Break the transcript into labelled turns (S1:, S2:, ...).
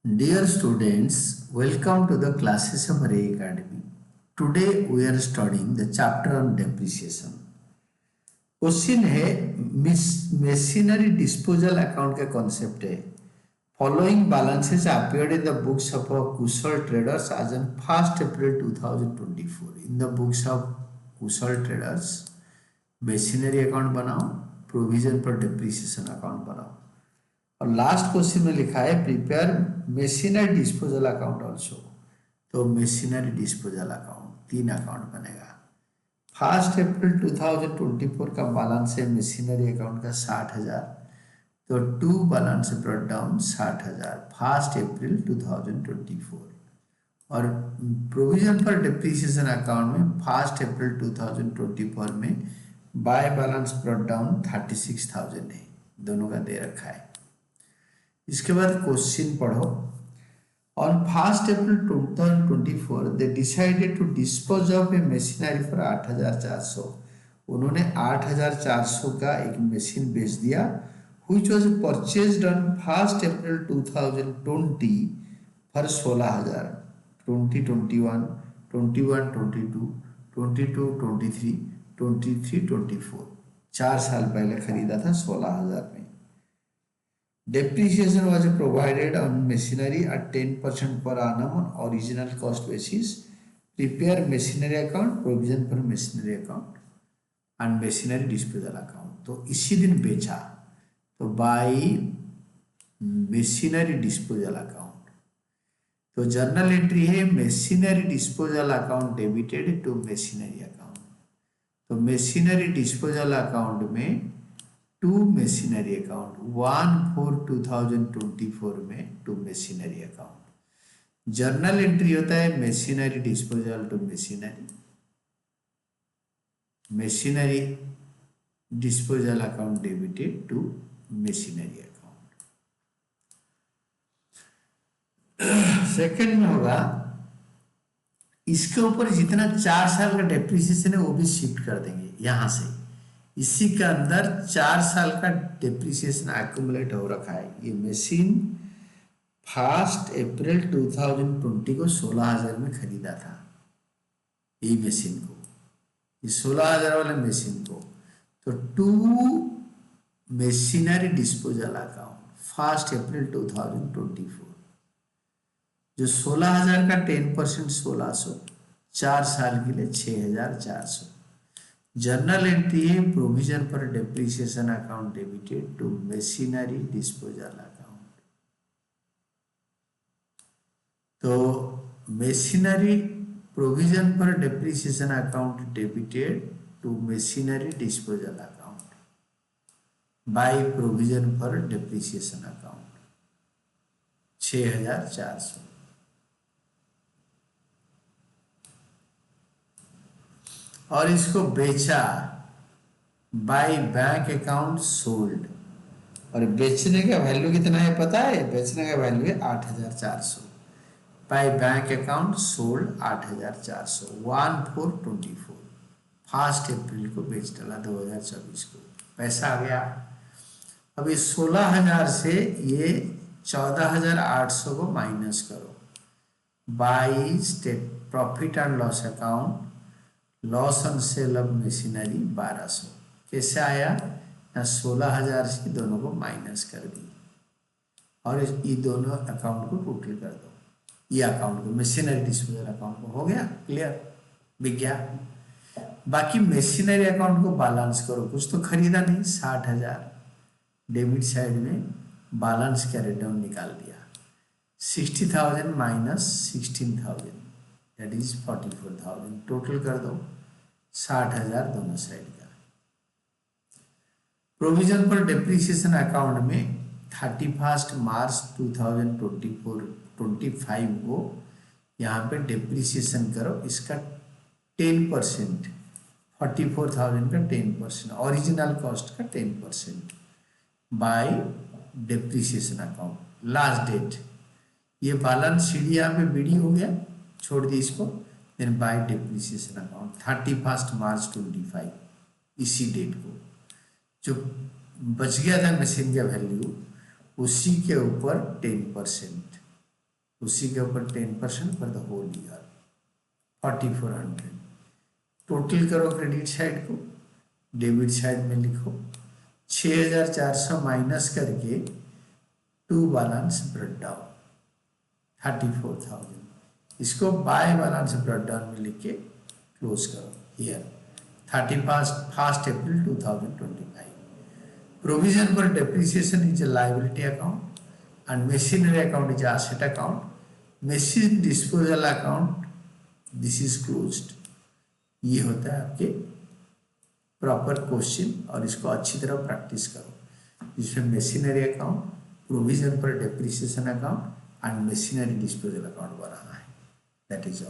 S1: Dear students, welcome to the classes of Ray Academy. Today we are studying the chapter on depreciation. Question है machinery disposal account का concept है. Following balances appeared in the books of Kushal traders as on 1st April 2024. In the books of Kushal traders, machinery account बनाओ, provision पर depreciation account बनाओ. और last question में लिखा है prepare machinery disposal account also. तो machinery disposal account 3 account बनेगा. 1 April 2024 का बैलेंस है मशीनरी अकाउंट का 60,000. तो to balance brought down 60,000 1 April 2024. और प्रोविजन फॉर डिप्रिसिएशन अकाउंट में 1 अप्रैल 2024 में बाय बैलेंस ब्रॉट डाउन 36,000 है. दोनों का दे रखा है. इसके बाद क्वेश्चन पढ़ो. On 1 April 2024 they decided to dispose of a machinery for 8,400. उन्होंने 8,400 का एक मशीन बेच दिया which was purchased on 1 April 2020 for 16,000. 2021, 21-22, 22-23, 23-24 4 साल पहले खरीदा था 16,000 में. Depreciation was provided on machinery at 10% per annum on original cost basis. Prepare machinery account, provision for machinery account and machinery disposal account. तो इसी दिन बेचा तो बाई machinery disposal account. तो जर्नल एंट्री है machinery disposal account debited to machinery account. तो machinery disposal account में to machinery account 1/4/2024 में to machinery account. Journal entry होता है machinery disposal to machinery disposal account debited to machinery account. Second में होगा इसके ऊपर जितना 4 साल का डेप्रिसिएशन है वो भी शिफ्ट कर देंगे यहां से. इसी के अंदर 4 साल का डेप्रिसिएशन एक्यूमुलेट हो रखा है. ये मशीन 1 अप्रैल 2020 को 16,000 में खरीदा था. ये मशीन को, ये 16,000 वाले मशीन को. तो to machinery disposal account 1 April 2024 जो 16,000 का 10% 1,600 4 साल के लिए 6,400. जर्नल एंट्री है provision for depreciation account debited to machinery disposal account. तो machinery provision for depreciation account debited to machinery disposal account by provision for depreciation account 6,400. और इसको बेचा बाय बैंक अकाउंट सोल्ड. और बेचने का वैल्यू कितना है पता है? बेचने का वैल्यू है 8,400. बाय बैंक अकाउंट सोल्ड 8,400 1/4/24 1 अप्रैल को बेच डाला 2024 को. पैसा आ गया. अब इस 16,000 से ये 14,800 को माइनस करो. By state profit and loss account loss on sale of machinery 1,200. कैसे आया? ना 16,000 से दोनों को माइनस कर दी और ये दोनों अकाउंट को टोटल कर दो. ये अकाउंट को मशीनरी डिस्पोजल अकाउंट को हो गया क्लियर, बिक गया. बाकी मशीनरी अकाउंट को बैलेंस करो. कुछ तो खरीदा नहीं 60,000 डेबिट साइड में बैलेंस कैरेट डाउन निकाल दिया. 60,000 माइनस 16,000 दैट इज 44,000. टोटल कर दो 60,000 दोनों साइड का. प्रोविजन फॉर डेप्रिसिएशन अकाउंट में 31 मार्च 2024-25 को यहाँ पे डेप्रिसिएशन करो. इसका 10% 44,000 का 10% ओरिजिनल कॉस्ट का 10% by depreciation account. Last date ये बैलेंस शीट यहाँ पे बीडी हो गया, छोड़ दी इसको. Then by depreciation account 31 March 25 इसी डेट को जो बच गया था मशीन का वैल्यू उसी के ऊपर 10% उसी के ऊपर 10% for the whole year 4400। Total करो क्रेडिट साइड को, डेबिट साइड में लिखो 6400 माइनस करके टू बैलेंस ब्रेक डाउन 34,000, इसको बाय बैलेंस ब्रेक डाउन में लिख के क्लोज करो here 31st April 2025. Provision for depreciation is a liability account and machinery account is a asset account. Machine disposal account, this is closed. ये होता है आपके proper question और इसको अच्छी तरह प्रैक्टिस करो, जिसमें machinery account, provision for depreciation account and machinery disposal account बनाना है। That is all.